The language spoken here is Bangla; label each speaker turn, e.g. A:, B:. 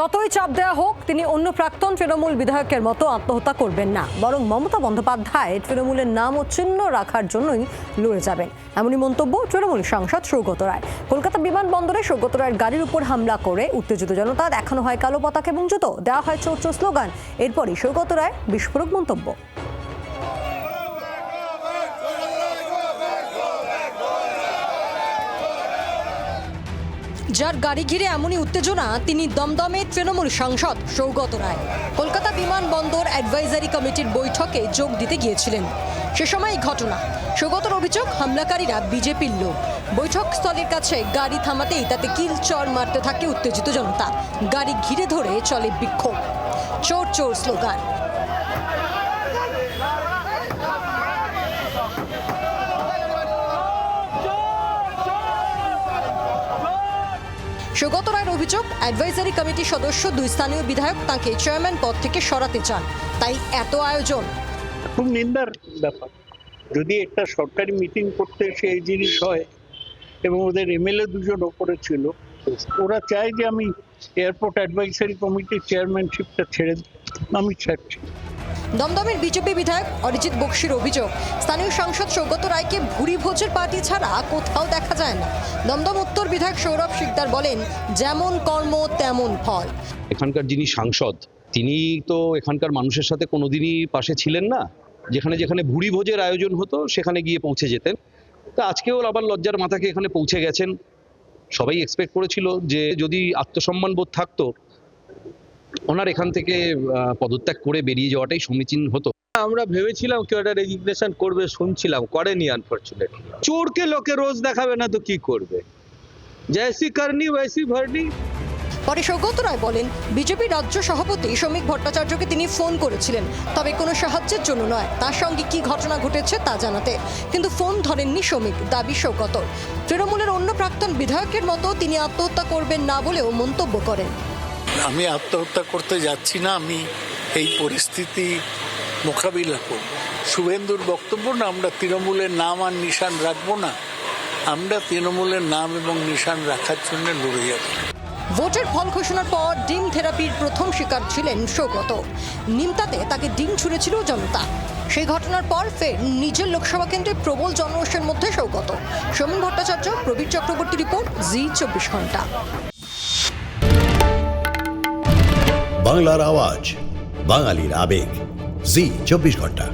A: যতই চাপ দেওয়া হোক তিনি অন্য প্রাক্তন তৃণমূল বিধায়কের মতো আত্মহত্যা করবেন না, বরং মমতা বন্দ্যোপাধ্যায় তৃণমূলের নাম ও চিহ্ন রাখার জন্যই লড়ে যাবেন, এমনই মন্তব্য তৃণমূল সাংসদ সৌগত রায়। কলকাতা বিমানবন্দরে সৌগত রায়ের গাড়ির উপর হামলা করে উত্তেজিত জনতা, দেখানো হয় কালো পতাকা এবং জুতো, দেওয়া হয় চোর চোর স্লোগান। এরপরই সৌগত রায় বিস্ফোরক মন্তব্য। যার গাড়ি ঘিরে এমনই উত্তেজনা তিনি দমদমে তৃণমূল সাংসদ সৌগত রায় কলকাতা বিমানবন্দর অ্যাডভাইজারি কমিটির বৈঠকে যোগ দিতে গিয়েছিলেন। সে সময় এই ঘটনা। সৌগতর অভিযোগ হামলাকারীরা বিজেপির লোক। বৈঠকস্থলের কাছে গাড়ি থামাতেই তাতে কিল চর মারতে থাকে উত্তেজিত জনতা। গাড়ি ঘিরে ধরে চলে বিক্ষোভ, চোর চোর স্লোগান। সৌগত রায়ের অভিযোগ, অ্যাডভাইজারি কমিটির সদস্য দুই স্থানীয় বিধায়ক তাকে চেয়ারম্যান পদ থেকে সরাতে চান, তাই এত আয়োজন।
B: খুব নিন্দার ব্যাপার। যদি একটা সরকারি মিটিং করতে সেই জিনিস হয় এবং ওদের এমএলএ দুজন ওপরে ছিল, ওরা চায় যে আমি এয়ারপোর্ট অ্যাডভাইজারি কমিটির চেয়ারম্যানশিপটা ছেড়ে দিই, আমি ছাড়ছি।
A: দমদমের বিজেপি বিধায়ক অরিজিৎ বক্সির অভিযোগ, স্থানীয় সাংসদ সৌগত রায়কে ভুরি ভোজের পার্টি ছাড়া কোথাও দেখা যায় না। দমদম উত্তর বিধায়ক সৌরভ শিকদার বলেন, যেমন কর্ম তেমন ফল।
C: এখানকার যিনি সাংসদ তিনি তো এখানকার মানুষের সাথে কোনোদিনই পাশে ছিলেন না। যেখানে যেখানে ভুরি ভোজের আয়োজন হতো সেখানে গিয়ে পৌঁছে যেতেন। তা আজকেও আবার লজ্জার মাথাকে এখানে পৌঁছে গেছেন। সবাই এক্সপেক্ট করেছিল যে যদি আত্মসম্মান বোধ থাকতো ওনার এখান থেকে পদত্যাগ করে বেরিয়ে যাওয়াটাই সমীচীন হতো।
D: আমরা ভেবেছিলাম কেউ একটা রেজিগনেশন করবে, শুনছিলাম, করেনি আনফরচুনেটলি। চোরকে লোকে রোজ দেখাবে না তো কি করবে, জৈসি করনি ওইসি ভরনি।
A: পরে সৌগত রায় বলেন, বিজেপি রাজ্য সভাপতি শ্রমিক ভট্টাচার্যকে তিনি ফোন করেছিলেন, তবে কোনো সাহায্যের জন্য নয়, তার সঙ্গে কি ঘটনা ঘটেছে তা জানাতে। কিন্তু ফোন ধরেননি শ্রমিক, দাবি সৌগতর। তৃণমূলের অন্য প্রাক্তন বিধায়কের মতো তিনি আত্মহত্যা করবেন না বলেও মন্তব্য করেন।
E: আমি আত্মহত্যা করতে যাচ্ছি না, আমি এই পরিস্থিতি মোকাবিলা করব। শুভেন্দুর বক্তব্য না আমরা তৃণমূলের নাম আর নিশান রাখবো না, আমরা তৃণমূলের নাম এবং নিশান রাখার জন্য লড়ে যাব।
A: ভোটের ফল ঘোষণার পর ডিম থেরাপির প্রথম শিকার ছিলেন সৌগত। নিমতাতে তাকে ডিম ছুঁড়েছিল জনতা। সেই ঘটনার পর ফের নিজের লোকসভা কেন্দ্রে প্রবল জনরোষের মধ্যে সৌগত। শ্রমিক ভট্টাচার্য, প্রবীর চক্রবর্তী রিপোর্ট, জি 24 ঘন্টা।
F: বাংলার আওয়াজ, বাঙালির আবেগ, জি 24 ঘন্টা।